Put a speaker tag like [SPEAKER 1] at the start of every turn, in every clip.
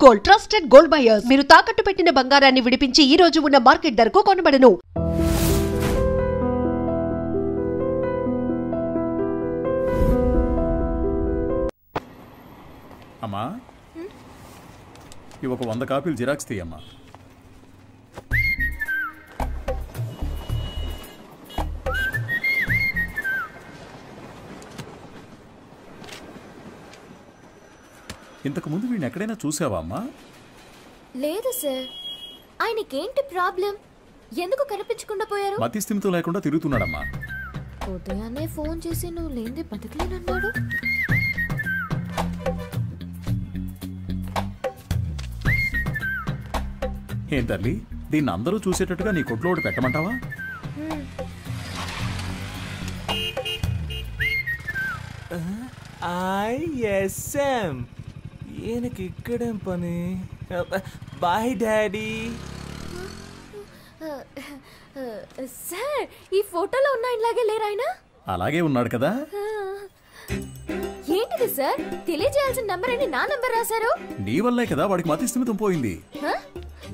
[SPEAKER 1] Gold, trusted gold buyers. మీరు తాకట్టు పెట్టిన బంగారాన్ని విడిపించి ఈ రోజు ఉన్న మార్కెట్ ధరకు కొనబడను.
[SPEAKER 2] అమ్మా, ఇవి ఒక 100 కాపీలు జిరాక్స్ తీయమ్మా. ఇంతకు ముందు వీడిని ఎక్కడైనా చూసావా అమ్మా?
[SPEAKER 3] లేదు సార్. ఆయనకేంటి ప్రాబ్లం? ఎందుకు కనిపించకుండా పోయారు?
[SPEAKER 2] మతి స్థిమితం లేకుండా తిరుగుతున్నాడమ్మా.
[SPEAKER 3] ఉదయాన్నే ఫోన్ చేసి నువ్వు లేనిదే బతకలేనన్నాడు.
[SPEAKER 2] ఏం తల్లి, దీన్ని అందరూ చూసేటట్టుగా నీ కొట్లో ఒకటి పెట్టమంటావా?
[SPEAKER 4] ఐఎస్ఎం ఈయనకి ఇక్కడేం పని? Bye daddy.
[SPEAKER 3] సార్, ఈ ఫోటోలో ఉన్న ఇలాగే లేరు ఆయన?
[SPEAKER 2] అలాగే ఉన్నాడు కదా.
[SPEAKER 3] ఏంటిది సార్? తెలియజేయాల్సిన నంబర్ అని నా నంబర్ రాశారు.
[SPEAKER 2] నీ వల్లే కదా వాడికి మతి స్థిమితం పోయింది.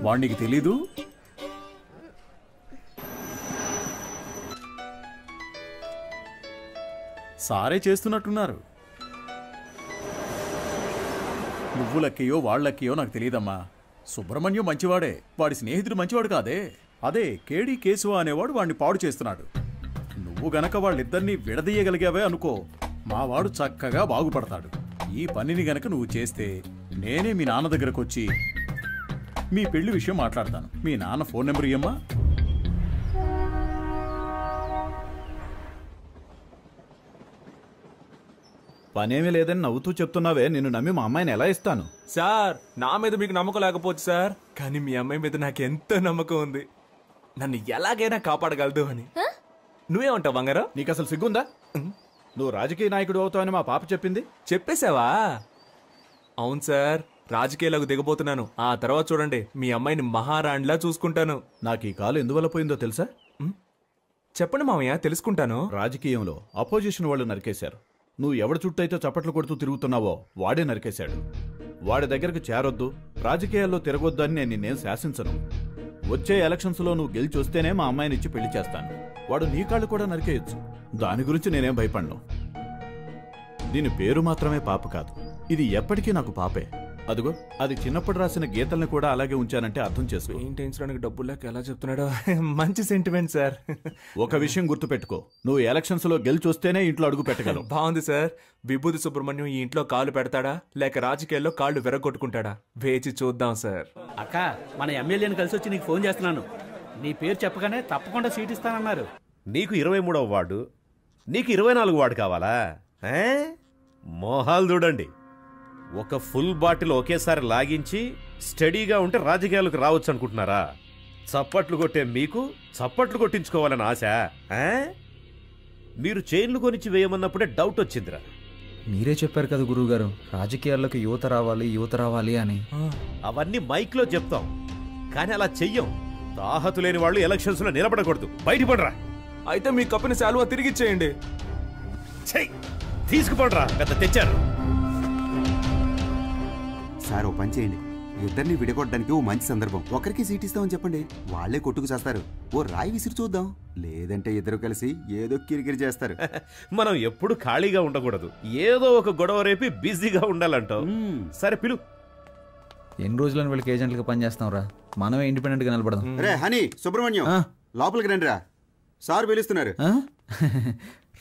[SPEAKER 2] వాడికి తెలీదు. సారే చేస్తున్నట్టున్నారు. నువ్వు లక్కయో వాళ్ళక్కయో నాకు తెలియదమ్మా. సుబ్రహ్మణ్యం మంచివాడే, వాడి స్నేహితుడు మంచివాడు కాదే. అదే కేడి కేశవ అనేవాడు వాడిని పాడు చేస్తున్నాడు. నువ్వు గనక వాళ్ళిద్దరినీ విడదీయగలిగావే అనుకో, మావాడు చక్కగా బాగుపడతాడు. ఈ పనిని గనక నువ్వు చేస్తే నేనే మీ నాన్న దగ్గరకు వచ్చి మీ పెళ్లి విషయం మాట్లాడతాను. మీ నాన్న ఫోన్ నెంబర్ ఇయ్యమ్మా.
[SPEAKER 5] పనేమీ లేదని నవ్వుతూ చెప్తున్నావే, నిన్ను నమ్మి మా అమ్మాయిని ఎలా ఇస్తాను?
[SPEAKER 4] సార్, నా మీద మీకు నమ్మకం లేకపోవచ్చు సార్, కానీ మీ అమ్మాయి మీద నాకు ఎంతో నమ్మకం ఉంది. నన్ను ఎలాగైనా కాపాడగలదు అని. నువ్వేమంటావు బంగారం?
[SPEAKER 5] నీకు అసలు సిగ్గుందా? నువ్వు రాజకీయ నాయకుడు అవుతావని మా పాప చెప్పింది.
[SPEAKER 4] చెప్పేశావా? అవును సార్, రాజకీయాలకు దిగబోతున్నాను. ఆ తర్వాత చూడండి, మీ అమ్మాయిని మహారాణిలా చూసుకుంటాను.
[SPEAKER 5] నాకు ఈ కాలు ఎందువల్ల పోయిందో తెలుసా?
[SPEAKER 4] చెప్పండి మామయ్య, తెలుసుకుంటాను.
[SPEAKER 5] రాజకీయంలో అపోజిషన్ వాళ్ళు నరికేశారు. నువ్వు ఎవడి చుట్టూ అయితే చప్పట్లు కొడుతూ తిరుగుతున్నావో వాడే నరికేశాడు. వాడి దగ్గరకు చేరొద్దు, రాజకీయాల్లో తిరగొద్దు అని నేను నిన్నేం శాసించను. వచ్చే ఎలక్షన్స్లో నువ్వు గెలిచి వస్తేనే మా అమ్మాయిని ఇచ్చి పెళ్లి చేస్తాను. వాడు నీ కాళ్ళు కూడా నరికేయచ్చు. దాని గురించి నేనేం భయపడను. దీని పేరు మాత్రమే పాప కాదు, ఇది ఎప్పటికీ నాకు పాపే. అదిగో, అది చిన్నప్పుడు రాసిన గీతల్ని కూడా అలాగే ఉంచానంటే అర్థం చేసుకో.
[SPEAKER 4] పెయింటించడానికి డబ్బులు లేక ఎలా చెప్తున్నాడో. మంచి సెంటిమెంట్ సార్.
[SPEAKER 5] ఒక విషయం గుర్తుపెట్టుకో, నువ్వు ఎలక్షన్స్ లో గెలిచి వస్తేనే ఇంట్లో అడుగు పెట్టగలవు.
[SPEAKER 4] బాగుంది సార్. విభూతి సుబ్రహ్మణ్యం ఈ ఇంట్లో కాలు పెడతాడా లేక రాజకీయాల్లో కాళ్ళు విరగొట్టుకుంటాడా? వేచి చూద్దాం సార్.
[SPEAKER 6] అక్క, మన ఎమ్మెల్యేని కలిసి వచ్చి నీకు ఫోన్ చేస్తున్నాను. నీ పేరు చెప్పగానే తప్పకుండా సీట్ ఇస్తానన్నారు.
[SPEAKER 7] నీకు 23వ వార్డు, నీకు 24 వార్డు కావాలా? మోహాలు చూడండి. ఒక ఫుల్ బాటిల్ ఒకేసారి లాగించి స్టడీగా ఉంటే రాజకీయాలకు రావచ్చు అనుకుంటున్నారా? చప్పట్లు కొట్టే మీకు చప్పట్లు కొట్టించుకోవాలని ఆశ? మీరు చైన్లు కొనిచ్చి వేయమన్నప్పుడే డౌట్ వచ్చిందిరా.
[SPEAKER 8] మీరే చెప్పారు కదా గురువుగారు, రాజకీయాల్లోకి యువత రావాలి అని.
[SPEAKER 7] అవన్నీ మైక్లో చెప్తాం, కానీ అలా చెయ్యం. తాహతు లేని వాళ్ళు ఎలక్షన్స్ లో నిలబడకూడదు. బయటపడరా.
[SPEAKER 4] అయితే మీ కప్పిన శాలువా తిరిగిచ్చేయండి.
[SPEAKER 7] తీసుకుపడరా, పెద్ద తెచ్చారు.
[SPEAKER 9] సార్, ఓ పని చేయండి. ఇద్దరిని విడగొట్టడానికి ఓ మంచి సందర్భం. ఒకరికి సీట్ ఇస్తామని చెప్పండి, వాళ్లే కొట్టుకు చేస్తారు. ఓ రాయి విసిరి చూద్దాం. లేదంటే ఇద్దరు కలిసి ఏదో కిరికిరి చేస్తారు.
[SPEAKER 7] మనం ఎప్పుడు ఖాళీగా ఉండకూడదు, ఏదో ఒక గొడవ రేపి బిజీగా ఉండాలంటావు. సరే పిలు.
[SPEAKER 8] ఎన్ని రోజులని వీళ్ళకి ఏజెంట్లుగా పనిచేస్తాం రా, మనమే ఇండిపెండెంట్ గా నిలబడదాం.
[SPEAKER 9] రే హనీ, సుబ్రహ్మణ్యం లోపలికి రండి రా, సార్ పిలుస్తున్నారు.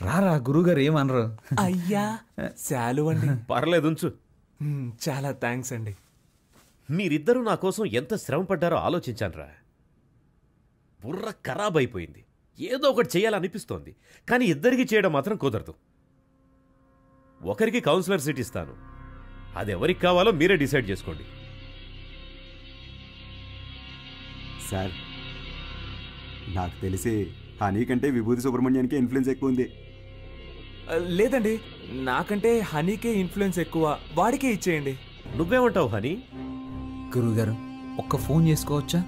[SPEAKER 8] రారా, గురువుగారు ఏమనరు.
[SPEAKER 4] అయ్యా శాలువండి.
[SPEAKER 7] పర్లేదు ఉంచు.
[SPEAKER 4] చాలా థ్యాంక్స్ అండి.
[SPEAKER 7] మీరిద్దరూ నా కోసం ఎంత శ్రమ పడ్డారో ఆలోచించానురా. బుర్ర ఖరాబ్ అయిపోయింది. ఏదో ఒకటి చేయాలనిపిస్తోంది, కానీ ఇద్దరికి చేయడం మాత్రం కుదరదు. ఒకరికి కౌన్సిలర్ సీట్ ఇస్తాను, అది ఎవరికి కావాలో మీరే డిసైడ్ చేసుకోండి.
[SPEAKER 9] సార్, నాకు తెలిసి హనీ కంటే విభూతి సుబ్రహ్మణ్యానికి ఇన్ఫ్లుయెన్స్ ఎక్కువ ఉంది.
[SPEAKER 4] లేదండి, నాకంటే హనీకే ఇన్ఫ్లుయెన్స్ ఎక్కువ. వాడికే ఇచ్చేయండి.
[SPEAKER 7] నువ్వేమంటావు హనీ?
[SPEAKER 8] గురువుగారు, ఒక్క ఫోన్ చేసుకోవచ్చా?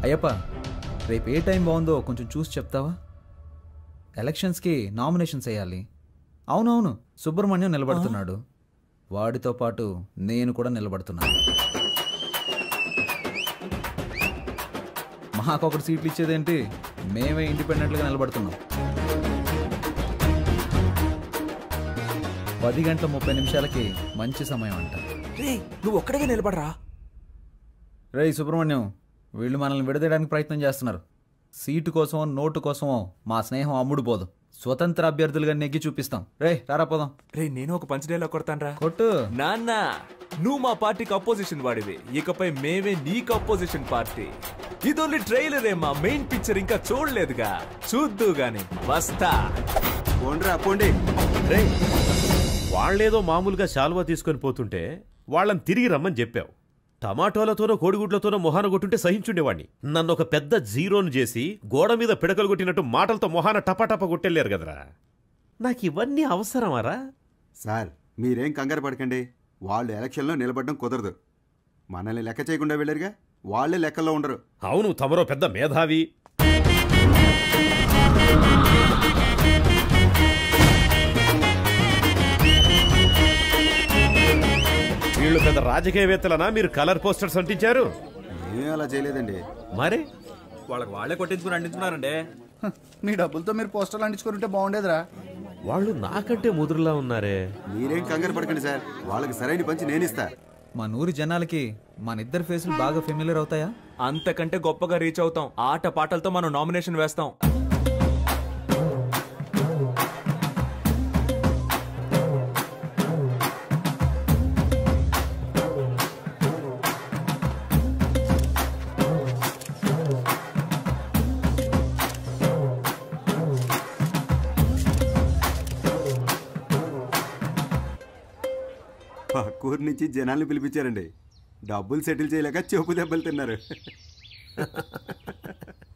[SPEAKER 8] అయ్యప్ప, రేపు ఏ టైం బాగుందో కొంచెం చూసి చెప్తావా? ఎలక్షన్స్కి నామినేషన్స్ వేయాలి. అవునవును, సుబ్రహ్మణ్యం నిలబడుతున్నాడు. వాడితో పాటు నేను కూడా నిలబడుతున్నాను. మాకొకటి సీట్లు ఇచ్చేదేంటి, మేమే ఇండిపెండెంట్గా నిలబడుతున్నాం. 10:30 మంచి సమయం అంట.
[SPEAKER 4] నువ్వు ఒక్కడిగా నిలబడరా.
[SPEAKER 8] రేయ్ సుబ్రహ్మణ్యం, వీళ్ళు మనల్ని విడదీయడానికి ప్రయత్నం చేస్తున్నారు. సీటు కోసమో నోటు కోసమో మా స్నేహం అమ్ముడు పోదు. స్వతంత్ర అభ్యర్థులుగా నెగ్గి చూపిస్తాం. రే రారా పోదాం.
[SPEAKER 4] రే నేను ఒక పంచ్ డైలాగ్ కొడతానరా.
[SPEAKER 8] కొట్టు.
[SPEAKER 4] నాన్న నువ్వు మా పార్టీకి అపోజిషన్ వాడివి, ఇకపై మేమే నీకు అపోజిషన్ పార్టీ. ఇది ఓన్లీ ట్రైలరే, మా మెయిన్ పిక్చర్ ఇంకా చూడలేదుగా, చూద్దు గాని వస్తా.
[SPEAKER 9] పోండి.
[SPEAKER 7] రే వాళ్ళేదో మామూలుగా శాలువా తీసుకొని పోతుంటే వాళ్ళని తిరిగి రమ్మని చెప్పావు. టమాటోలతోనో కోడిగుడ్లతోనో మొహాన కొట్టుంటే సహించుండేవాడిని. నన్ను ఒక పెద్ద జీరోను చేసి గోడ మీద పిడకలు కొట్టినట్టు మాటలతో మొహాన టపాటప కొట్టెళ్ళారు కదరా. నాకు ఇవన్నీ అవసరమారా?
[SPEAKER 9] సార్ మీరేం కంగారు పడకండి. వాళ్ళు ఎలక్షన్లో నిలబడడం కుదరదు. మనల్ని లెక్క చేయకుండా వెళ్ళారుగా, వాళ్ళే లెక్కల్లో ఉండరు.
[SPEAKER 7] అవును, తమరో పెద్ద మేధావి. వీళ్ళు పెద్ద రాజకీయవేత్తలనా మీరు కలర్ పోస్టర్స్ అంటించారు?
[SPEAKER 9] ఏం అలా చేయలేదండి.
[SPEAKER 7] మరి
[SPEAKER 4] వాళ్ళకి వాళ్ళే కొట్టించుకుని అంటించున్నారండి.
[SPEAKER 10] మీ డబ్బులతో మీరు పోస్టర్లు అంటించుకుంటే బాగుండేదిరా.
[SPEAKER 7] వాళ్ళు నాకంటే ముదురులా ఉన్నారే.
[SPEAKER 9] మీరేం కంగారు పడకండి సార్, వాళ్ళకి సరైన పంచి నేనిస్తా.
[SPEAKER 8] మా నూరి జనాలకి మన ఫేసులు బాగా ఫెమిలియర్ అవుతాయా?
[SPEAKER 4] అంతకంటే గొప్పగా రీచ్ అవుతాం. ఆట పాటలతో మనం నామినేషన్ వేస్తాం.
[SPEAKER 9] పక్కూరు నుంచి జనాల్ని పిలిపించారండి. డబ్బులు సెటిల్ చేయలేక చెపు దెబ్బలు తిన్నారు.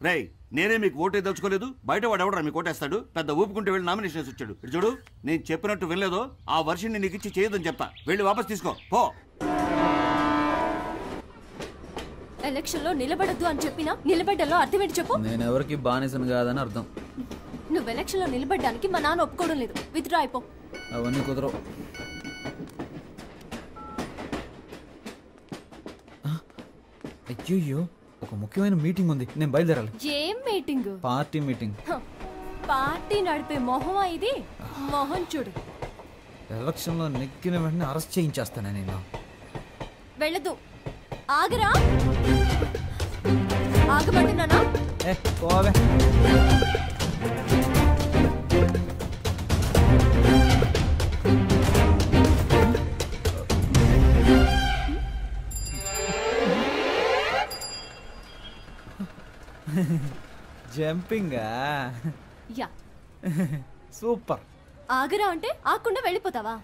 [SPEAKER 11] రేయ్ నేనే మీకు ఓటే దలుచుకోలేదు, బయట వాడు ఎవడరా మీకు ఓటేస్తాడు? పెద్ద ఊపుకుంటే వెళ్ళి నామినేషన్ వచ్చాడు. ఇటు చూడు, నేను చెప్పినట్టు వెళ్ళలేదో ఆ వర్షం నీకు ఇచ్చి చేయదని చెప్తా. వెళ్ళి వాపస్ తీసుకో పో.
[SPEAKER 3] ఎలక్షన్ లో నిలబడద్దు అని చెప్పినా నిలబడ్డలో అర్థం ఏంటి చెప్పు?
[SPEAKER 8] నేను ఎవరికి బానిసను కాదని అర్థం.
[SPEAKER 3] నువ్వు ఎలక్షన్ లో నిలబడ్డానికి మా నాన్న ఒప్పుకోవడం లేదు. విత్డ్రా అయిపో.
[SPEAKER 8] అవన్నీ కుదరవు. అయ్యో, ఒక ముఖ్యమైన మీటింగ్ ఉంది, నేను బయలుదేరాలి.
[SPEAKER 3] ఏం మీటింగ్?
[SPEAKER 8] Party meeting.
[SPEAKER 3] పార్టీ నడిపే మొహమా ఇది? మొహం చూడు.
[SPEAKER 8] ఎలక్షన్లో నెగ్గిన వెంటనే అరెస్ట్ చేయించేస్తాను నేను.
[SPEAKER 3] వెళ్ళదు. ఆగరా. ఆగబడుతున్నానా?
[SPEAKER 8] పోవే. జంపింగా?
[SPEAKER 3] యా.
[SPEAKER 8] సూపర్.
[SPEAKER 3] ఆగరా అంటే ఆకుండా వెళ్ళిపోతావా?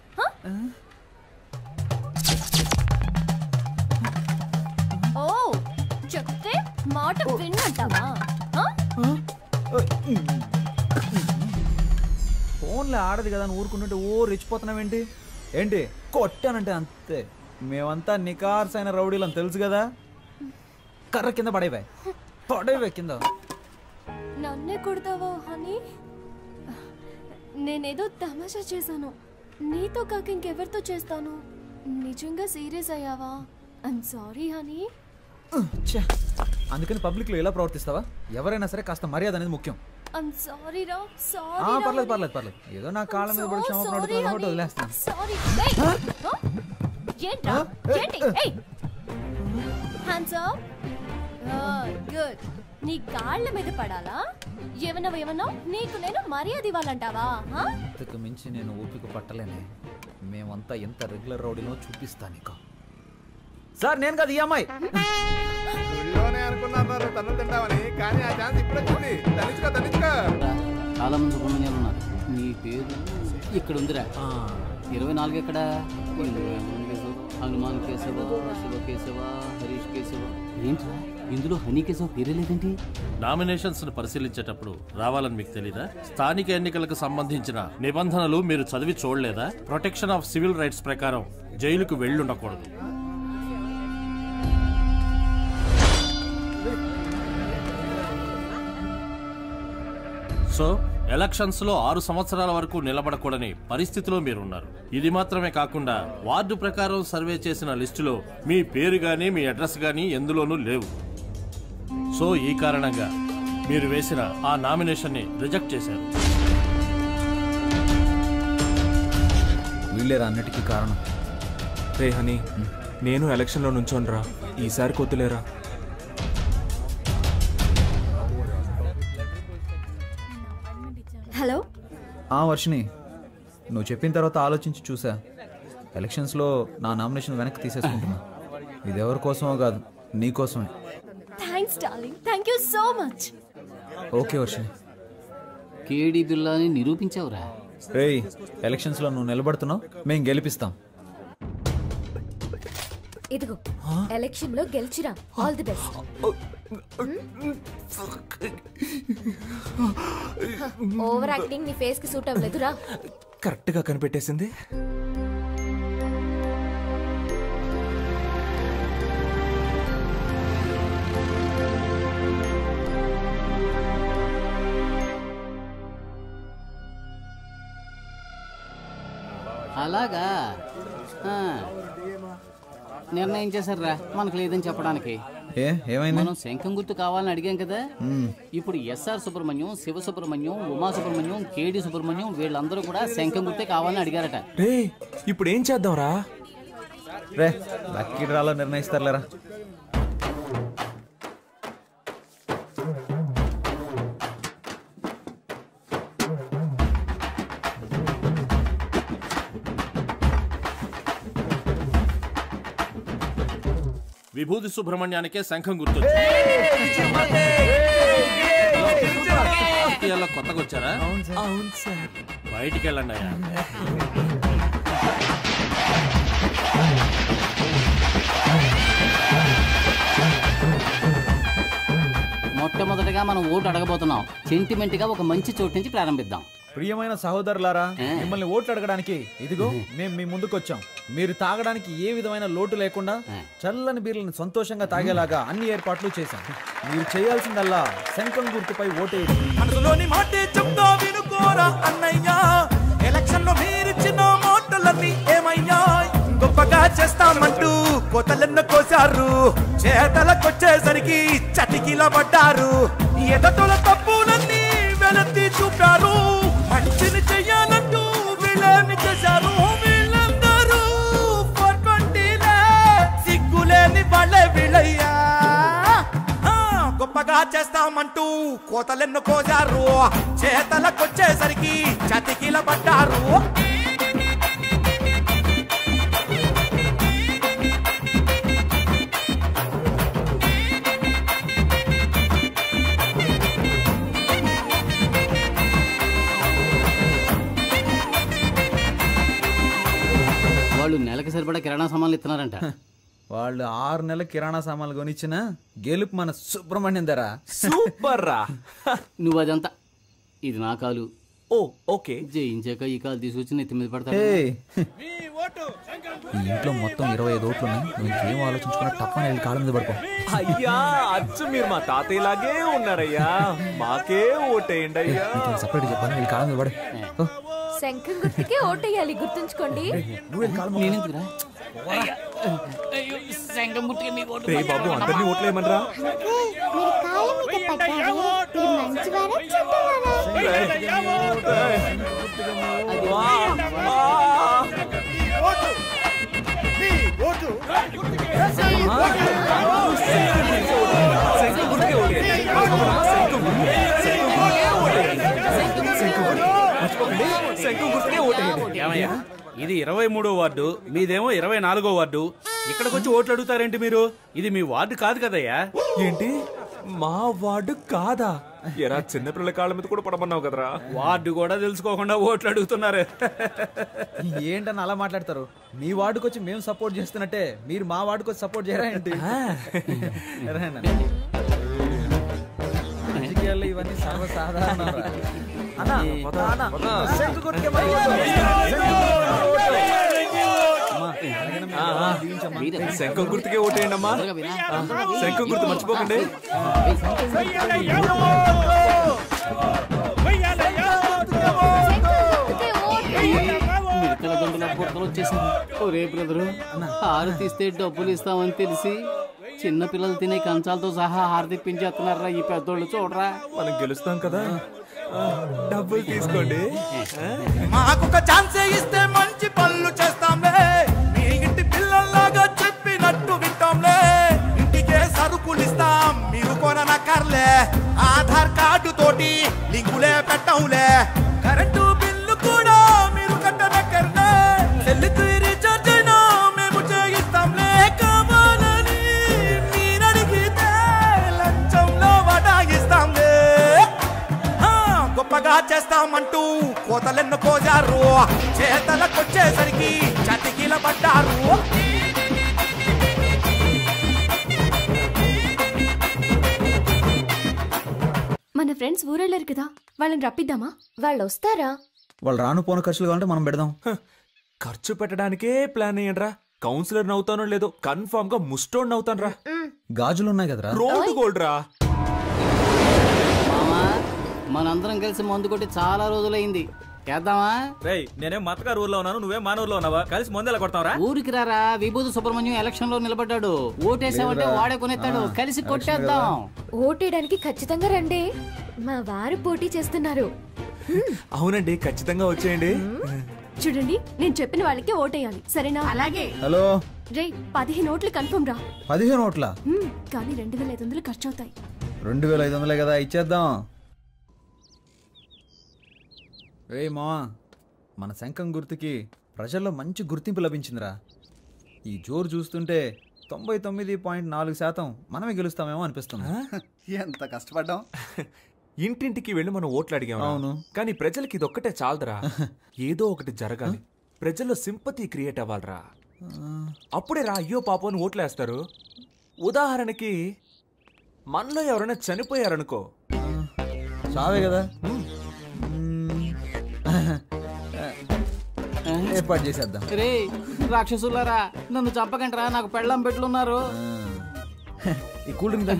[SPEAKER 3] ఓ చెప్తే మాట విన్నంటావా?
[SPEAKER 8] ఫోన్లో ఆడదు కదా అని ఊరుకుంటుంటే ఓ రెచ్చిపోతున్నావేంటి? ఏంటి కొట్టానంటే అంతే. మేమంతా నికార్సైన రౌడీలని తెలుసు కదా. కర్ర కింద పడేవే కింద.
[SPEAKER 3] నన్నే కొడతావా హనీ? నేనేదో తమాషా చేశాను. నీతో కాక ఇంకెవరితో చేస్తాను? నిజంగా సీరియస్ అయ్యావా? I'm sorry honey.
[SPEAKER 8] అందుకని పబ్లిక్ లో ఎలా ప్రవర్తిస్తావా? ఎవరైనా సరే కాస్త మర్యాద అనేది ముఖ్యం.
[SPEAKER 3] ఐమ్ సారీ రా. సారీ.
[SPEAKER 8] పర్లేదు. ఏదో నా కాళ్ళ మీద పడి క్షమాపణ అడుగుతున్నా కాబట్టి వదిలేస్తాను.
[SPEAKER 3] సారీ. ఏంట్రా? ఏంటి? ఏయ్ హ్యాండ్స్ అప్. గుడ్. నీ కాళ్ళ మీద పడాలా? ఏమన్నా నీకు నేను మర్యాద ఇవ్వాలంటావా?
[SPEAKER 8] ఇంతకు మించి నేను ఓపిక పట్టలేనే. మేమంతా ఎంత రెగ్యులర్ రౌడీలో చూపిస్తా నీకు. సార్ నేను కదా ఈ అమ్మాయి.
[SPEAKER 12] చాలా మంది సుబ్రహ్మణ్యాలు ఉన్నారు. నీ పేరు ఇక్కడ ఉందిరా. 24 ఎక్కడ? హనుమాన్ కేశవ, శివ కేశవ, హరీష్ కేశవ. ఏంట్రా ఇందులో హనీ కేశవ పేరే లేదేంటి?
[SPEAKER 13] నామినేషన్స్ ను పరిశీలించేటప్పుడు రావాలని మీకు తెలీదా? స్థానిక ఎన్నికలకు సంబంధించిన నిబంధనలు మీరు చదివి చూడలేదా? ప్రొటెక్షన్ ఆఫ్ సివిల్ రైట్స్ ప్రకారం జైలుకు వెళ్ళుండకూడదు. సో ఎలక్షన్స్ లో 6 సంవత్సరాల వరకు నిలబడకూడని పరిస్థితిలో మీరున్నారు. ఇది మాత్రమే కాకుండా వార్డు ప్రకారం సర్వే చేసిన లిస్టులో మీ పేరు గానీ మీ అడ్రస్ గానీ ఎందులోనూ లేవు. సో ఈ కారణంగా మీరు వేసిన ఆ నామినేషన్ ని రిజెక్ట్ చేశారు.
[SPEAKER 8] వీళ్ళేరా అన్నిటికీ కారణం.
[SPEAKER 14] రే హనీ, నేను ఎలక్షన్లో నుంచోనరా, ఈసారి కొద్దులేరా.
[SPEAKER 3] హలో
[SPEAKER 8] వర్షిని, నువ్వు చెప్పిన తర్వాత ఆలోచించి చూసా. ఎలక్షన్స్లో నా నామినేషన్ వెనక్కి తీసేసుకుంటున్నా. ఇది ఎవరి కోసమో కాదు, నీ కోసమే.
[SPEAKER 3] Thanks darling, thank you so much.
[SPEAKER 8] Okay Varshini.
[SPEAKER 12] కేడి బిల్లాని నిరూపించావురా.
[SPEAKER 8] రేయ్, ఎలక్షన్స్లో నువ్వు నిలబడుతున్నావు, మేము గెలిపిస్తాం.
[SPEAKER 3] ఇదిగో ఎలక్షన్ లో గెలిచిరా. All the best. Over acting నీ ఫేస్ కి సూట్ అవ్వలేదురా.
[SPEAKER 14] కరెక్ట్ గా కనిపెట్టేసింది.
[SPEAKER 12] అలాగా నిర్ణయం చేశారా మనకు లేదని చెప్పడానికి.
[SPEAKER 8] ఏమైంది?
[SPEAKER 12] మనం శంఖం గుర్తు కావాలని అడిగాం కదా. ఇప్పుడు ఎస్ఆర్ సుబ్రహ్మణ్యం, శివ సుబ్రహ్మణ్యం, ఉమా సుబ్రహ్మణ్యం, కేడి సుబ్రహ్మణ్యం వీళ్ళందరూ కూడా శంఖం గుర్తే కావాలని అడిగారట.
[SPEAKER 14] రే ఇప్పుడు ఏం చేద్దాంరా?
[SPEAKER 8] రే లక్కీ డ్రాలో నిర్ణయిస్తారులేరా.
[SPEAKER 13] విభూతి సుబ్రహ్మణ్యానికే శంఖం గుర్తు. కొత్తగా వచ్చారా?
[SPEAKER 14] అవును సార్.
[SPEAKER 13] బయటికి వెళ్ళండి అయ్యా.
[SPEAKER 12] మొట్టమొదటిగా మనం ఓటు అడగబోతున్నాం. సెంటిమెంట్ గా ఒక మంచి చోటు నుంచి ప్రారంభిద్దాం.
[SPEAKER 8] ప్రియమైన సహోదరులారా, మిమ్మల్ని ఓట్లు అడగడానికి ఇదిగో మేము మీ ముందుకు వచ్చాం. మీరు తాగడానికి ఏ విధమైన లోటు లేకుండా చల్లని బీర్లను సంతోషంగా తాగేలాగా అన్ని ఏర్పాట్లు చేశాం. మీరు చేయాల్సిందల్లా శంఖం గుర్తుపై ఓటేయండి.
[SPEAKER 15] మనసులోని మాటే చెప్తా వినుకోరా అన్నయ్యా. ఎలక్షన్ లో మీరిచ్చిన మాటలన్నీ ఏమయ్యా? గొప్పగా చేస్తామంటూ కోతలెన్న కోసారు, చేతలకొచ్చేసరికి చతికిల పడ్డారు. ఎదటల తప్పులన్నీ వెలత్తి చూపారు, మంచిని చెయ్యాలంటూ వీళ్ళని చేశారు. వీళ్ళందరూ 420 సిగ్గులేని వాళ్ళే వీళ్ళయ్యా. గొప్పగా చేస్తామంటూ కోతలెన్ను కోసారు, చేతలకొచ్చేసరికి చతికిల పడ్డారు.
[SPEAKER 12] వాళ్ళు నెలకు సరిపడా కిరాణా సామాన్లు ఇస్తున్నారంట.
[SPEAKER 8] వాళ్ళు 6 నెలల కిరాణా సామాన్లు కొనిచ్చిన గెలుపు మన సుబ్రహ్మణ్యం ధర.
[SPEAKER 14] సూపర్ రా.
[SPEAKER 12] నువ్వు అదంతా ఇది నా కాలు.
[SPEAKER 14] ఓ ఓకే.
[SPEAKER 12] జయించాక ఈ కాలు తీసుకొచ్చి నెత్తి మీద పడతాడు.
[SPEAKER 8] ఈ ఇంట్లో మొత్తం 25 ఓట్లు ఉన్నాయి. నువ్వు ఇంకేం ఆలోచించుకున్నా తప్పని వెళ్ళి కాళ్ళ మీద పడుకో.
[SPEAKER 14] అయ్యా అచ్చు మీరు మా తాతయ్యలాగే ఉన్నారయ్యా. మాకే ఓటేయండి అయ్యా.
[SPEAKER 8] సపరేట్ చెప్పాను, వెళ్ళి కాళ్ళ మీద పడే.
[SPEAKER 3] శంఖం గుర్తుకే ఓటేయాలి, గుర్తుంచుకోండి.
[SPEAKER 14] రే బాబు, అందరినీ ఓట్లేయమనరా.
[SPEAKER 6] ఇది 23వ వార్డు, మీదేమో 24వ వార్డు. ఇక్కడికి వచ్చి ఓట్లు అడుగుతారేంటి మీరు? ఇది మీ వార్డు కాదు కదయ్యా.
[SPEAKER 14] ఏంటి మా వార్డు కాదా? ఎరా చిన్నపిల్లల కాళ్ళ మీద కూడా పడమన్నావు కదరా.
[SPEAKER 6] వార్డు కూడా తెలుసుకోకుండా ఓట్లు అడుగుతున్నారు.
[SPEAKER 8] ఏంటని అలా మాట్లాడతారు? మీ వార్డుకి వచ్చి మేము సపోర్ట్ చేస్తున్నట్టే మీరు మా వార్డుకి వచ్చి సపోర్ట్ చేయరా ఏంటి? రాజకీయాల్లో ఇవన్నీ సర్వసాధారణ.
[SPEAKER 14] శంఖం గుర్తుకే ఓటేయండి అమ్మా. శంఖం గుర్తు మర్చిపోకండి.
[SPEAKER 12] వచ్చేసింది. ఒరే బ్రదరు, హారతి ఇస్తే డబ్బులు ఇస్తామని తెలిసి చిన్న పిల్లలు తినే కంచాలతో సహా హారతి ఇప్పించేస్తున్నారా ఈ పెద్దోళ్ళు. చూడరా,
[SPEAKER 14] మనం గెలుస్తాం కదా, డబ్బులు తీసుకోండి.
[SPEAKER 15] మాకొక ఛాన్స్ ఇస్తే మంచి పనులు చేస్తాంలే, మీ ఇంటి పిల్లల్లాగా చెప్పినట్టు వింటాంలే. ఇంటికే సరుకులు ఇస్తాం, మీరు కొననక్కర్లే. ఆధార్ కార్డు తోటి లింకులే పెట్టంలే. కరెంటు బిల్లు కూడా మీరు కట్టనక్కర్లే. సెల్లుకు రీఛార్జ్ అయినా మేము చేయిస్తాంలే. కావాలని మీరడిగితే లంచంలో వడాయిస్తాంలే. గొప్పగా చేస్తామంటూ కోతలెన్ను కోజారు, చేతలకొచ్చేసరికి చతికిల పడ్డారు.
[SPEAKER 3] మన ఫ్రెండ్స్ ఊరెళ్ళారు కదా, వాళ్ళని రప్పిద్దామా? వాళ్ళు వస్తారా?
[SPEAKER 8] వాళ్ళు రాను పోను ఖర్చులు కావాలంటే మనం పెడదాం.
[SPEAKER 14] ఖర్చు పెట్టడానికే ప్లాన్ అయ్యండ్రా. కౌన్సిలర్ నవ్వుతానో లేదో కన్ఫర్మ్ గా ముస్టోడ్ నవ్వుతాను రా.
[SPEAKER 8] గాజులు ఉన్నాయి కదరా,
[SPEAKER 14] రోడ్ గోల్డ్ రా.
[SPEAKER 12] మామా, మనందరం కలిసి మందు కొట్టి చాలా రోజులైంది. చేద్దామా?
[SPEAKER 6] రేయ్, నేనేం మతగారు ఊర్లో ఉన్నాను, నువ్వే మన ఊర్లో ఉన్నావా? కలిసి ముందెలా కొడతావరా?
[SPEAKER 12] ఊరికి రారా, విభూతి సుబ్రహ్మణ్యం ఎలక్షన్ లో నిలబడ్డాడు. ఓటేసామంటే వాడే కొనేస్తాడు. కలిసి కొట్టేద్దాం.
[SPEAKER 3] ఓటేయడానికి ఖచ్చితంగా రండి, మా వారు పోటీ చేస్తున్నారు.
[SPEAKER 14] అవునండి, ఖచ్చితంగా వచ్చేయండి.
[SPEAKER 3] చూడండి, నేను చెప్పిన వాళ్ళకి ఓటేయాలి, సరేనా? అలాగే.
[SPEAKER 8] హలో
[SPEAKER 3] రే, 15 ఓట్లు కన్ఫర్మ్ రా.
[SPEAKER 8] 15 ఓట్ల?
[SPEAKER 3] కానీ 2500 ఖర్చు అవుతాయి.
[SPEAKER 8] 2500 కదా, ఇచ్చేద్దాం. రే మావా, మన శంఖం గుర్తుకి ప్రజల్లో మంచి గుర్తింపు లభించిందిరా. ఈ జోరు చూస్తుంటే 99.4% మనమే గెలుస్తామేమో అనిపిస్తుంది.
[SPEAKER 10] ఎంత కష్టపడ్డాం.
[SPEAKER 14] ఇంటింటికి వెళ్ళి మనం ఓట్లు అడిగాం.
[SPEAKER 8] అవును.
[SPEAKER 14] కానీ ప్రజలకి ఇదొక్కటే చాలదురా. ఏదో ఒకటి జరగాలి, ప్రజల్లో సింపతి క్రియేట్ అవ్వాలరా. అప్పుడే రా అయ్యో పాపం అని ఓట్లేస్తారు. ఉదాహరణకి మనలో ఎవరైనా చనిపోయారనుకో,
[SPEAKER 8] చావే కదా, ఏర్పాటు చేసేద్దాం.
[SPEAKER 12] రే రాక్షసులారా, నన్ను చంపకండి రా, నాకు పెళ్ళం పెట్లున్నారు.
[SPEAKER 8] ఈ కూల్ డ్రింక్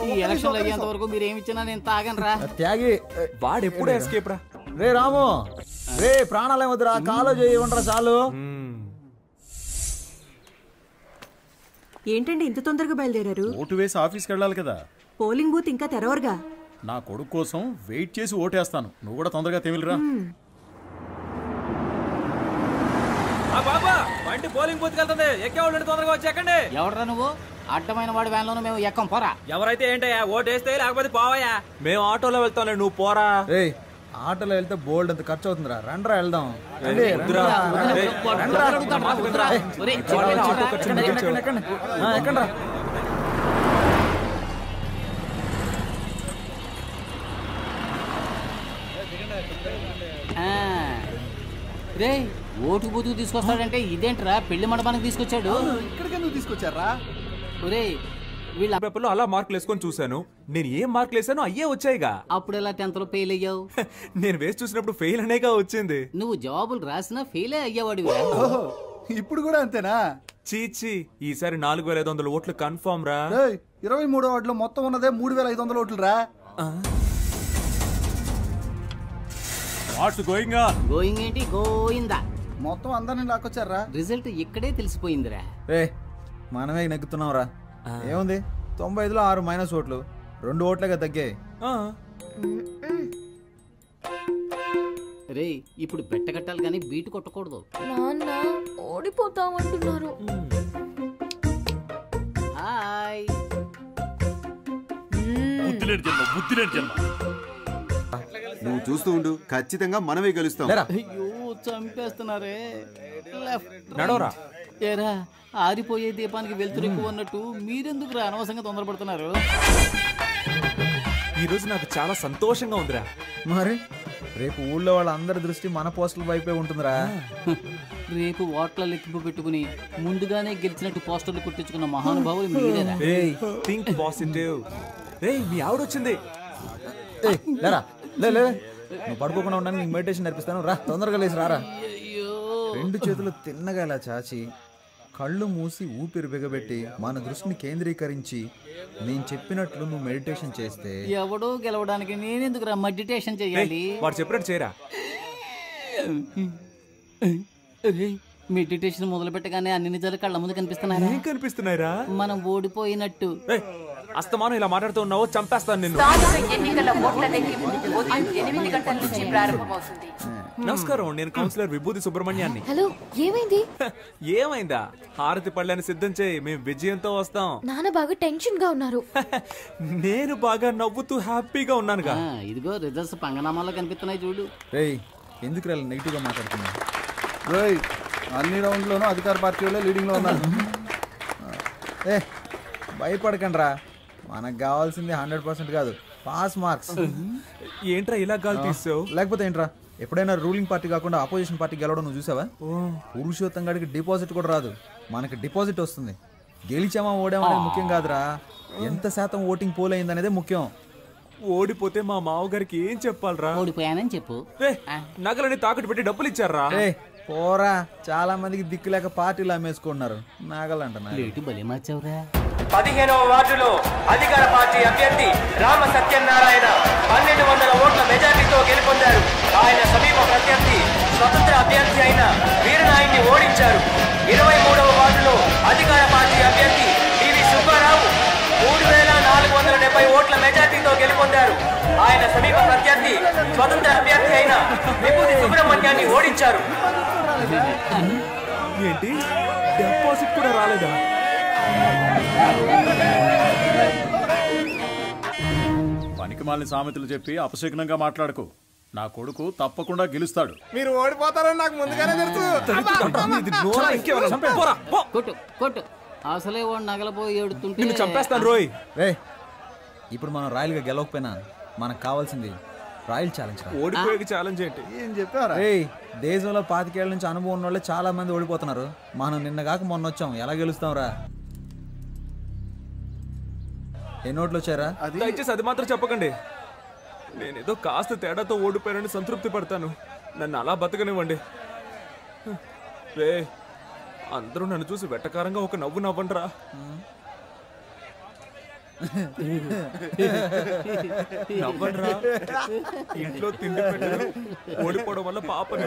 [SPEAKER 12] ఈ ఎలక్షన్ అయ్యేంత వరకు మీరు ఏమి ఇచ్చినా నేను తాగను రా.
[SPEAKER 8] త్యాగి
[SPEAKER 14] వాడెప్పుడు ఎస్కేప్ రా.
[SPEAKER 8] రే రాము, రే ప్రాణాలే వద్దురా, కాలో చేయి ఉండరా చాలు.
[SPEAKER 16] ఏంటండి ఇంత తొందరగా బయలుదేరారు?
[SPEAKER 2] ఓటు వేసి ఆఫీస్కి వెళ్ళాలి కదా.
[SPEAKER 16] పోలింగ్ బూత్ ఇంకా తెరవరుగా.
[SPEAKER 2] నా కొడుకు కోసం వెయిట్ చేసి ఓటేస్తాను, నువ్వు కూడా తొందరగా తెమిలిరా.
[SPEAKER 6] బాబా, బండి పోలింగ్ బూత్ వెళ్తుంది, ఎక్కేవాళ్ళు తొందరగా వచ్చి ఎక్కండి.
[SPEAKER 12] ఎవడరా నువ్వు? అడ్డమైన వాడి వ్యాన్ లోనే మేము ఎక్కం, పోరా.
[SPEAKER 6] ఎవరైతే ఏంటయ్యా, ఓటేస్తే లేకపోతే పోవయ్యా.
[SPEAKER 14] మేము ఆటోలో వెళ్తాంలే, నువ్వు పోరా.
[SPEAKER 8] రే ఆటోలో వెళ్తే బోల్డ్ అంత ఖర్చు అవుతుందిరా, రండ్రా వెళ్దాం. ఎక్కండ్రా.
[SPEAKER 12] రే ఓటు బూతుకు తీసుకొస్తాడంటే ఇదేంట్రా, పెళ్లి మండపానికి తీసుకొచ్చాడు.
[SPEAKER 10] ఇక్కడికే నువ్వు తీసుకొచ్చారా?
[SPEAKER 12] ఒరే వీళ్ళ
[SPEAKER 14] పేపర్లో అలా మార్కులు వేసుకొని చూశాను. నేను ఏం మార్కులు వేసానో అయ్యే వచ్చాయిగా.
[SPEAKER 12] అప్పుడు ఎలా 10th లో ఫెయిల్ అయ్యావు?
[SPEAKER 14] నేను వేసి చూసినప్పుడు ఫెయిల్ అనేగా వచ్చింది.
[SPEAKER 12] నువ్వు జవాబులు రాసినా ఫెయిలే అయ్యేవాడు.
[SPEAKER 10] ఇప్పుడు కూడా అంతేనా?
[SPEAKER 14] చీచి, ఈసారి 4500 ఓట్లు కన్ఫర్మ్ రా.
[SPEAKER 10] 23వ వార్డులో మొత్తం ఉన్నదే 3500 ఓట్లు రా.
[SPEAKER 2] What's going on?
[SPEAKER 12] గోయింగ్ ఏంటి, గోయిందా.
[SPEAKER 10] మొత్తం అందరిని లాక్కొచ్చారా?
[SPEAKER 12] రిజల్ట్ ఇక్కడే తెలిసిపోయిందిరా.
[SPEAKER 8] రే మనమే నెగ్గుతున్నాం రా. ఏముంది, 95లో 6 మైనస్ ఓట్లు, 2 ఓట్లుగా తగ్గాయి.
[SPEAKER 12] రే ఇప్పుడు బెట్ట కట్టాలి కానీ బీటు కొట్టకూడదు.
[SPEAKER 3] నాన్న ఓడిపోతామంటున్నారు.
[SPEAKER 12] హాయ్.
[SPEAKER 9] నువ్వు చూస్తూ ఉండు, ఖచ్చితంగా మనమే గెలుస్తాం.
[SPEAKER 12] అయ్యో చంపేస్తున్నారే.
[SPEAKER 14] నడవరా.
[SPEAKER 12] ఏరా, ఆరిపోయే దీపానికి వెళ్తురు ఎక్కువ అన్నట్టు మీరెందుకు అనవసరంగా తొందరపడుతున్నారు?
[SPEAKER 14] ఈ రోజు నాకు చాలా సంతోషంగా ఉందిరా.
[SPEAKER 8] మరి రేపు ఊళ్ళో వాళ్ళందరి దృష్టి మన పోస్టుల వైపే ఉంటుందిరా.
[SPEAKER 12] రేపు ఓట్ల లెక్కింపు పెట్టుకుని ముందుగానే గెలిచినట్టు పోస్టర్లు కుట్టించుకున్న మహానుభావులు మీరేరా.
[SPEAKER 14] Think positive. రేయ్ మీ ఆవిడ వచ్చింది.
[SPEAKER 8] లేరా, లే నువ్వు పడుకోకుండా ఉండడానికి నీకు మెడిటేషన్ నేర్పిస్తాను రా. తొందరగా లేచి రారా. 2 చేతులు తిన్నగా ఇలా చాచి కళ్ళు మూసి ఊపిరి బిగబెట్టి మన దృష్టిని కేంద్రీకరించి నేను చెప్పినట్లు నువ్వు మెడిటేషన్ చేస్తే
[SPEAKER 12] ఎవడో గెలవడానికి నేనెందుకు రా మెడిటేషన్ చేయాలి?
[SPEAKER 14] వాడు చెప్పినట్టు చేయరా.
[SPEAKER 12] మెడిటేషన్ మొదలు పెట్టగానే అన్ని నిజాలు కళ్ళ ముందు కనిపిస్తున్నారా?
[SPEAKER 14] ఏం కనిపిస్తున్నాయిరా?
[SPEAKER 12] మనం ఓడిపోయినట్టు.
[SPEAKER 14] అస్తమానం ఇలా మాట్లాడుతూ ఉన్నావు, చంపేస్తాను నిన్ను.
[SPEAKER 17] ఎన్నికల ఓట్ల లెక్కింపు ఉదయం 8 గంటల నుంచి ప్రారంభమవుతుంది.
[SPEAKER 14] నమస్కారం, నేను కౌన్సిలర్ విభూతి సుబ్రహ్మణ్యాన్ని.
[SPEAKER 3] హలో, ఏమైంది?
[SPEAKER 14] ఏమైందా? హారతి పళ్ళని సిద్ధం చేయి, మేము విజయంతో వస్తాం.
[SPEAKER 3] నాన్న బాగా టెన్షన్ గా ఉన్నారు.
[SPEAKER 14] నేను బాగా నవ్వుతూ హ్యాపీగా ఉన్నానుగా.
[SPEAKER 12] ఇదిగో రిజల్ట్స్ పంగనామాల్లో కనిపిస్తున్నాయి చూడు.
[SPEAKER 8] రేయ్, ఎందుకు రా నెగిటివ్ గా మాట్లాడుతున్నా?
[SPEAKER 10] రేయ్, అన్ని రౌండ్లోనూ అధికార పార్టీ వాళ్ళే లీడింగ్ లో ఉన్నారు.
[SPEAKER 8] భయపడకండి రా, మనకు కావాల్సింది 100% కాదు, పాస్ మార్క్స్.
[SPEAKER 14] ఏంట్రా ఇలా గాలి తీసావు?
[SPEAKER 8] లేకపోతే ఏంట్రా, ఎప్పుడైనా రూలింగ్ పార్టీ కాకుండా ఆపోజిషన్ పార్టీ గెలవడం నువ్వు చూసావా? పురుషోత్తం గారికి డిపాజిట్ కూడా రాదు, మనకి డిపాజిట్ వస్తుంది. గెలిచామా ఓడామా అనేది ముఖ్యం కాదురా, ఎంత శాతం ఓటింగ్ పోల్ అయింది అనేదే ముఖ్యం.
[SPEAKER 14] ఓడిపోతే మా మావగారికి ఏం చెప్పాలరా?
[SPEAKER 12] ఓడిపోయానని చెప్పు.
[SPEAKER 14] నగలని తాకట్టు పెట్టి డబ్బులు ఇచ్చారా?
[SPEAKER 8] పోరా, చాలా మందికి దిక్కు లేక పార్టీలు అమ్మేసుకుంటున్నారు. నాగలంట
[SPEAKER 12] బలి మార్చావురా.
[SPEAKER 18] 15వ వార్డులో అధికార పార్టీ అభ్యర్థి రామ సత్యనారాయణ 1200 ఓట్ల మెజార్టీతో గెలుపొందారు. ఆయన సమీప ప్రత్యర్థి స్వతంత్ర అభ్యర్థి అయిన వీరనాయుడిని ఓడించారు. 23వ వార్డులో అధికార పార్టీ అభ్యర్థి పివి సుబ్బారావు 3470 ఓట్ల మెజార్టీతో గెలుపొందారు. ఆయన సమీప ప్రత్యర్థి స్వతంత్ర అభ్యర్థి అయిన విభూతి సుబ్రహ్మణ్యాన్ని ఓడించారు.
[SPEAKER 14] ఏంటి, డిపాజిట్ కూడా రాలేదా?
[SPEAKER 2] పనికిమాలిన సామెతలు చెప్పి అపశకునంగా మాట్లాడకు. నా కొడుకు తప్పకుండా గెలుస్తాడు.
[SPEAKER 15] మీరు ఓడిపోతారని నాకు ముందుగానే తెలుసు.
[SPEAKER 12] కొట్టు కొట్టు, అసలే వాడు నగలపోయి ఏడుతుంటే
[SPEAKER 14] నిన్ను చంపేస్తాను రోయ్.
[SPEAKER 8] రే, ఇప్పుడు మనం రాయల్గా గెలవకపోయినా మనకు కావాల్సింది రాయల్ ఛాలెంజ్.
[SPEAKER 14] ఓడిపోయే ఛాలెంజ్ ఏంటి?
[SPEAKER 10] ఏం చెప్పారా?
[SPEAKER 8] దేశంలో 25 ఏళ్ల నుంచి అనుభవం ఉన్న వాళ్ళే చాలా మంది ఓడిపోతున్నారు. మనం నిన్న కాక మొన్న వచ్చాం, ఎలా గెలుస్తాం రా? ఎన్ని ఓట్లు వచ్చారా?
[SPEAKER 14] దయచేసి అది మాత్రం చెప్పకండి. నేనేదో కాస్త తేడాతో ఓడిపోయానని సంతృప్తి పడతాను. నన్ను అలా బతకనివ్వండి. రే, అందరూ నన్ను చూసి వెట్టకారంగా ఒక నవ్వు నవ్వండిరా. నవ్వండిరా. ఇంట్లో తిండి పెట్టరు, ఓడిపోవడం వల్ల పాపని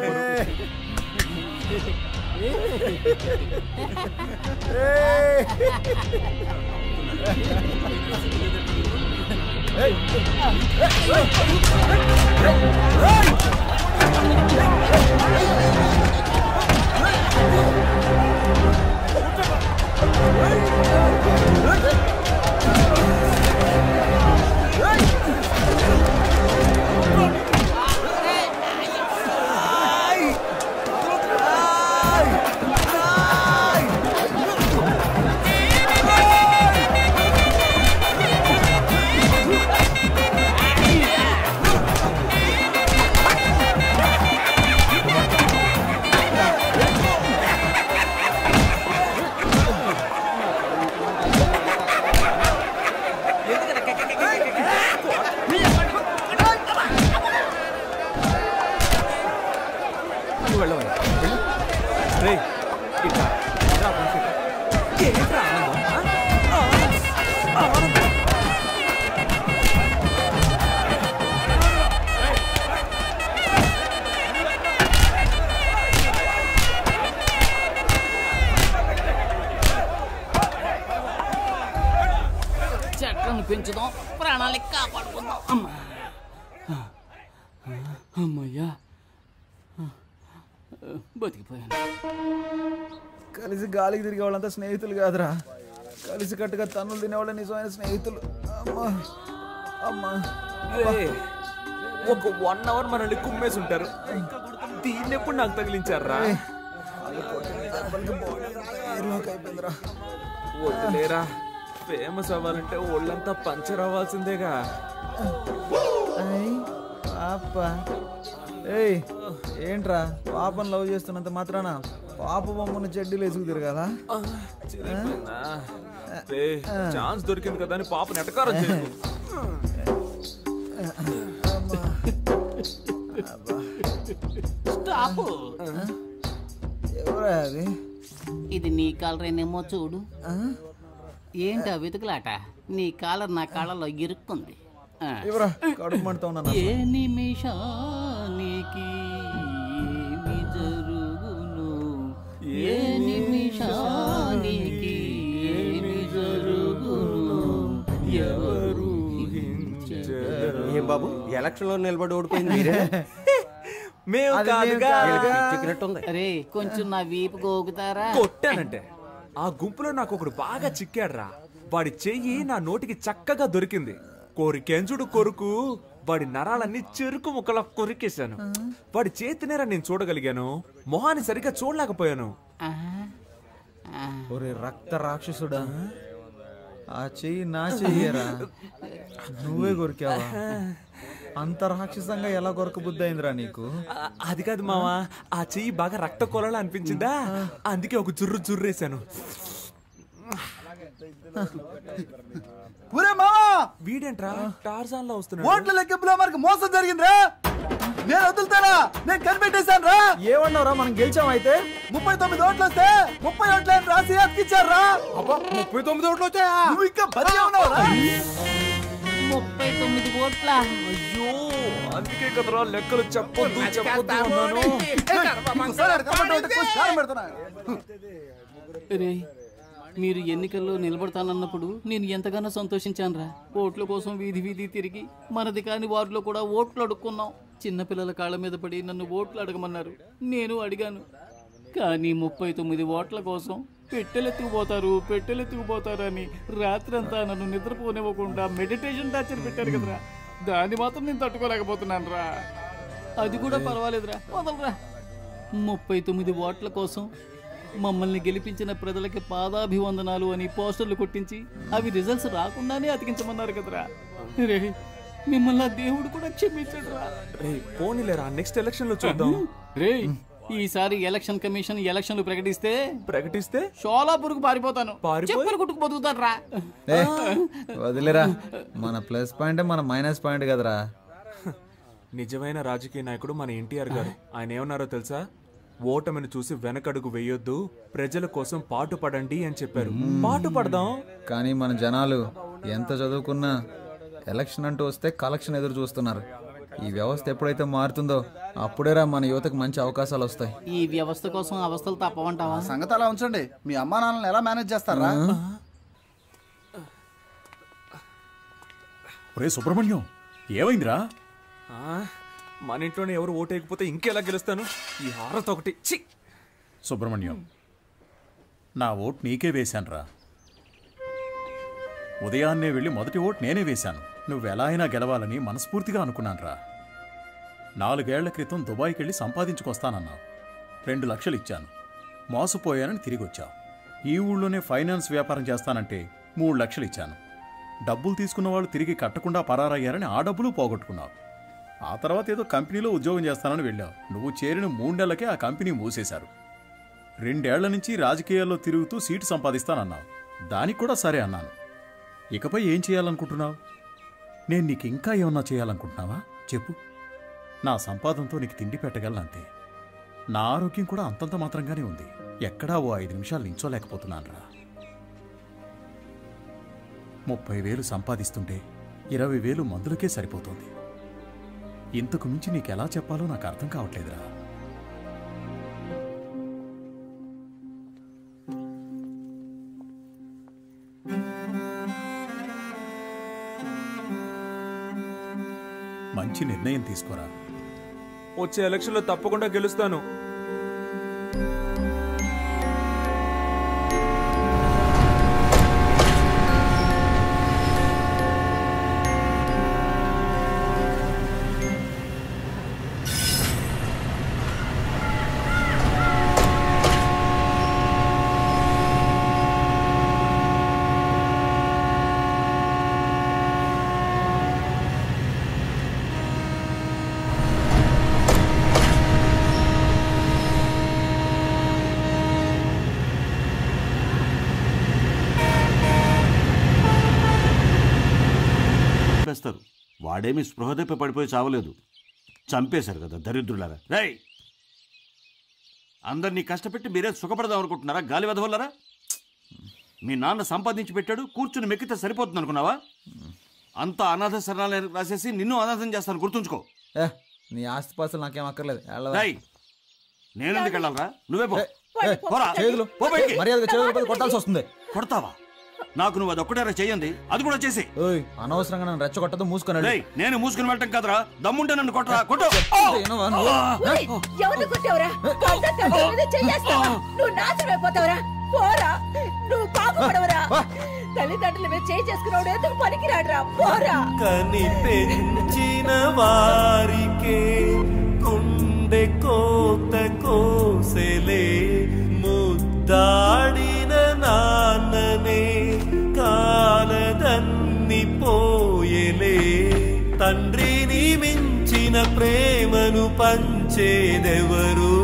[SPEAKER 12] చెట్లను పెంచుదాం, ప్రాణాలని కాపాడుకుందాం. అమ్మా, అమ్మయ్యా, బతికిపోయాను.
[SPEAKER 8] కలిసి గాలికి తిరిగే వాళ్ళంతా స్నేహితులు కాదురా, కలిసి కట్టుగా తన్నులు తినేవాళ్ళ నిజమైన స్నేహితులు. అమ్మా అమ్మా,
[SPEAKER 14] ఒక 1 అవర్ మనల్ని కుమ్మేసి ఉంటారు. దీన్ని ఎప్పుడు నాకు తగిలించారా? వద్దులేరా, ఫేమస్ అవ్వాలంటే ఒళ్ళంతా పంచర్ అవ్వాల్సిందేగా.
[SPEAKER 8] పాప, ఏంట్రా పాపను లవ్ చేస్తున్నంత మాత్రాన పాప బొమ్మను చెడ్డీలు వేసుకు తిరగాలా?
[SPEAKER 14] ఛాన్స్ దొరికింది కదా అని పాపను ఎటకారం చేయకు.
[SPEAKER 12] స్టాప్.
[SPEAKER 8] ఎవరా అది?
[SPEAKER 12] ఇది నీ కాలరేనేమో చూడు. ఏంటా వెతుకులాట? నీ కాలర్ నా కాళ్ళలో ఇరుక్కుంది.
[SPEAKER 8] కడుపు మంటతో ఉన్నాను.
[SPEAKER 12] ఏ నిమిషానికి ఏమి జరుగును
[SPEAKER 19] బాబు ఎలక్షన్ లో నిలబడి ఓడిపోయింది మీరే
[SPEAKER 14] మేము కాదుగా.
[SPEAKER 12] అరే కొంచెం నా వీపు గోగుతారా?
[SPEAKER 14] కొట్టానంటే ఆ గుంపులో నాకు ఒకడు బాగా చిక్కాడ్రా. వాడి చెయ్యి నా నోటికి చక్కగా దొరికింది. కోరికెంచుడు కొరుకు వాడి నరాలన్నీ చెరుకు ముక్కలా కొరికేశాను. వాడి చేతినేరా నేను చూడగలిగాను, మొహాన్ని సరిగ్గా చూడలేకపోయాను.
[SPEAKER 8] ఒరే రక్త రాక్షసుడా, ఆ చెయ్యి నా చెయ్యరా, నువ్వే కొరికావా? అంత రాక్షసంగా ఎలా కొరక బుద్ధి అయిందిరా నీకు?
[SPEAKER 14] అది కాదు మావా, ఆ చెయ్యి బాగా రక్త కొలలా అనిపించిందా, అందుకే ఒక జుర్రేశాను. వీడేంట్రా టార్జాన్ లో వస్తున్నాడు?
[SPEAKER 10] ఓట్ల లెక్కింపులో మనకు మోసం జరిగిందిరా. నేను వదులుతారా? నేను కనిపెట్టేశాను రా.
[SPEAKER 8] ఏమన్నావురా? మనం గెలిచాం. అయితే
[SPEAKER 10] 39 ఓట్లు వస్తే 30 ఓట్లని రాసి అతికిచ్చారా?
[SPEAKER 19] 39 ఓట్లు వచ్చాయా?
[SPEAKER 10] నువ్వు ఇంకా బతికే ఉన్నావురా?
[SPEAKER 12] 39 ఓట్ల.
[SPEAKER 14] అయ్యో అందుకే కదరా లెక్కలు చెప్పొద్దు అన్నాను.
[SPEAKER 12] రే మీరు ఎన్నికల్లో నిలబడతానన్నప్పుడు నేను ఎంతగానో సంతోషించానురా. ఓట్ల కోసం వీధి వీధి తిరిగి మనది కాని వారిలో కూడా ఓట్లు అడుక్కున్నాం. చిన్నపిల్లల కాళ్ళ మీద పడి నన్ను ఓట్లు అడగమన్నారు, నేను అడిగాను. కానీ 39 ఓట్ల కోసం పెట్టెలెత్తుకుపోతారు అని రాత్రంతా నన్ను నిద్రపోనివ్వకుండా మెడిటేషన్ టార్చర్ పెట్టారు కదరా. దాన్ని మాత్రం నేను తట్టుకోలేకపోతున్నాను రా. అది కూడా పర్వాలేదురా, వదలరా. 39 ఓట్ల కోసం మమ్మల్ని గెలిపించిన ప్రజలకి పాదాభివందనాలు అని పోస్టర్లు కొట్టించి అవి రిజల్ట్స్ రాకుండానే అతికించమన్నారు కదరా. రే మిమ్మల్ని దేవుడు కూడా క్షమించడు రా.
[SPEAKER 14] రే పోనీలేరా, నెక్స్ట్ ఎలక్షన్ లో చూద్దాం.
[SPEAKER 12] రే ఈసారి ఎలక్షన్ కమిషన్ ఎలక్షన్లు ప్రకటిస్తే షోలాపూర్కు పారిపోతాను, చెప్పులు కుట్టుకు బతుకుతాను రా.
[SPEAKER 8] వదిలేరా, మన ప్లస్ పాయింట్ మన మైనస్ పాయింట్ కదరా.
[SPEAKER 14] నిజమైన రాజకీయ నాయకుడు మన ఎన్టీఆర్ గారు. ఆయన ఏమన్నారో తెలుసా? ఓటమిని చూసి వెనకడుగు వేయొద్దు, ప్రజల కోసం పాటు పడండి అని చెప్పారు. పాటు పడదాం.
[SPEAKER 8] కానీ మన జనాలు ఎంత చదువుకున్నా ఎలక్షన్ అంటూ వస్తే కలెక్షన్ ఎదురు చూస్తున్నారు. ఈ వ్యవస్థ ఎప్పుడైతే మారుతుందో అప్పుడేరా మన యువతకు మంచి అవకాశాలు వస్తాయి.
[SPEAKER 12] ఈ వ్యవస్థ కోసం అవస్థలు తప్పవంటావా?
[SPEAKER 10] సంగతి అలా ఉంచండి. మీ అమ్మా నాన్నలను ఎలా మేనేజ్ చేస్తారా?
[SPEAKER 2] ఒరే సుబ్రహ్మణ్యం, ఏమైందిరా?
[SPEAKER 14] మన ఇంట్లోనే ఎవరు ఓటేయకపోతే ఇంకెలా గెలుస్తాను? ఈ హారత ఒకటి.
[SPEAKER 2] సుబ్రహ్మణ్యం, నా ఓటు నీకే వేశానురా. ఉదయాన్నే వెళ్ళి మొదటి ఓటు నేనే వేశాను. నువ్వెలా అయినా గెలవాలని మనస్ఫూర్తిగా అనుకున్నానురా. 4 ఏళ్ల క్రితం దుబాయ్కి వెళ్ళి సంపాదించుకొస్తానన్నావు. 2 లక్షలు ఇచ్చాను, మోసపోయానని తిరిగి వచ్చావు. ఈ ఊళ్ళోనే ఫైనాన్స్ వ్యాపారం చేస్తానంటే 3 లక్షలు ఇచ్చాను. డబ్బులు తీసుకున్న వాళ్ళు తిరిగి కట్టకుండా పరారయ్యారని ఆ డబ్బులు పోగొట్టుకున్నావు. ఆ తర్వాత ఏదో కంపెనీలో ఉద్యోగం చేస్తానని వెళ్ళావు. నువ్వు చేరిన 3 నెలలకే ఆ కంపెనీ మూసేశారు. 2 ఏళ్ల నుంచి రాజకీయాల్లో తిరుగుతూ సీటు సంపాదిస్తానన్నావు. దానికి కూడా సరే అన్నాను. ఇకపై ఏం చేయాలనుకుంటున్నావు? నేను నీకు ఇంకా ఏమన్నా చేయాలనుకుంటున్నావా చెప్పు. నా సంపాదనతో నీకు తిండి పెట్టగలనంతే. నా ఆరోగ్యం కూడా అంతంత మాత్రంగానే ఉంది. ఎక్కడా ఓ 5 నిమిషాలు నించోలేకపోతున్నానురా. 30,000 సంపాదిస్తుంటే 20,000 మందులకే సరిపోతుంది. ఇంతకు మించి నీకెలా చెప్పాలో నాకు అర్థం కావట్లేదురా. మంచి నిర్ణయం తీసుకోరా.
[SPEAKER 14] వచ్చే ఎలక్షన్ లో తప్పకుండా గెలుస్తాను.
[SPEAKER 11] వాడేమి స్పృహ తప్పి పడిపోయి చావలేదు, చంపేశారు కదా దరిద్రులారా. రేయ్, అందరినీ కష్టపెట్టి మీరే సుఖపడదాం అనుకుంటున్నారా? గాలి వెదవల్లరా. మీ నాన్న సంపాదించి పెట్టాడు, కూర్చుని మెక్కితే సరిపోతుంది అనుకున్నావా? అంతా అనాథ శరణాలయానికి రాసేసి నిన్ను అనాథం చేస్తాను, గుర్తుంచుకో.
[SPEAKER 8] నీ ఆస్తిపాస్తులు నాకేం అక్కర్లేదు.
[SPEAKER 11] నేను ఎందుకు వెళ్ళాలరా? నువ్వే పో.
[SPEAKER 8] మర్యాదగా కొట్టాల్సి వస్తుంది.
[SPEAKER 11] కొడతావా? నాకు నువ్వు అదొక్కటేరా చెయ్యండి, అది కూడా చేసి.
[SPEAKER 8] అనవసరంగా నన్ను రెచ్చగొట్టదు, మూసుకున్నాడు.
[SPEAKER 11] నేను మూసుకుని వెళ్ళటం కదరా, దమ్ముంటే నన్ను కొట్టరా, కొట్టు.
[SPEAKER 20] ఎవరిని కొట్టావురా? నువ్వు నాశనం అయిపోతావురా. పోరా, నువ్వు పాపపడవరా. తల్లిదండ్రుల మీద చేయి చేసుకున్నాడు ఎందుకు పనికిరాడురా. పోరా.
[SPEAKER 21] కని పెంచిన వారికే గుండె కోత కోసెలే, ముద్దాడిన నాన్ననే కాలదన్ని పోయలే. తండ్రిని మించిన ప్రేమను పంచేదెవరు?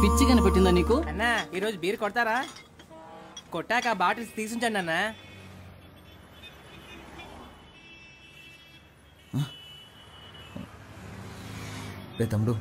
[SPEAKER 12] పిచ్చి కనిపెట్టిందా నీకు?
[SPEAKER 17] అన్నా ఈరోజు బీర్ కొడతారా? కొట్టాక బాటిల్స్ తీసుంచండి అన్నా.
[SPEAKER 8] రే తమ్ముడు,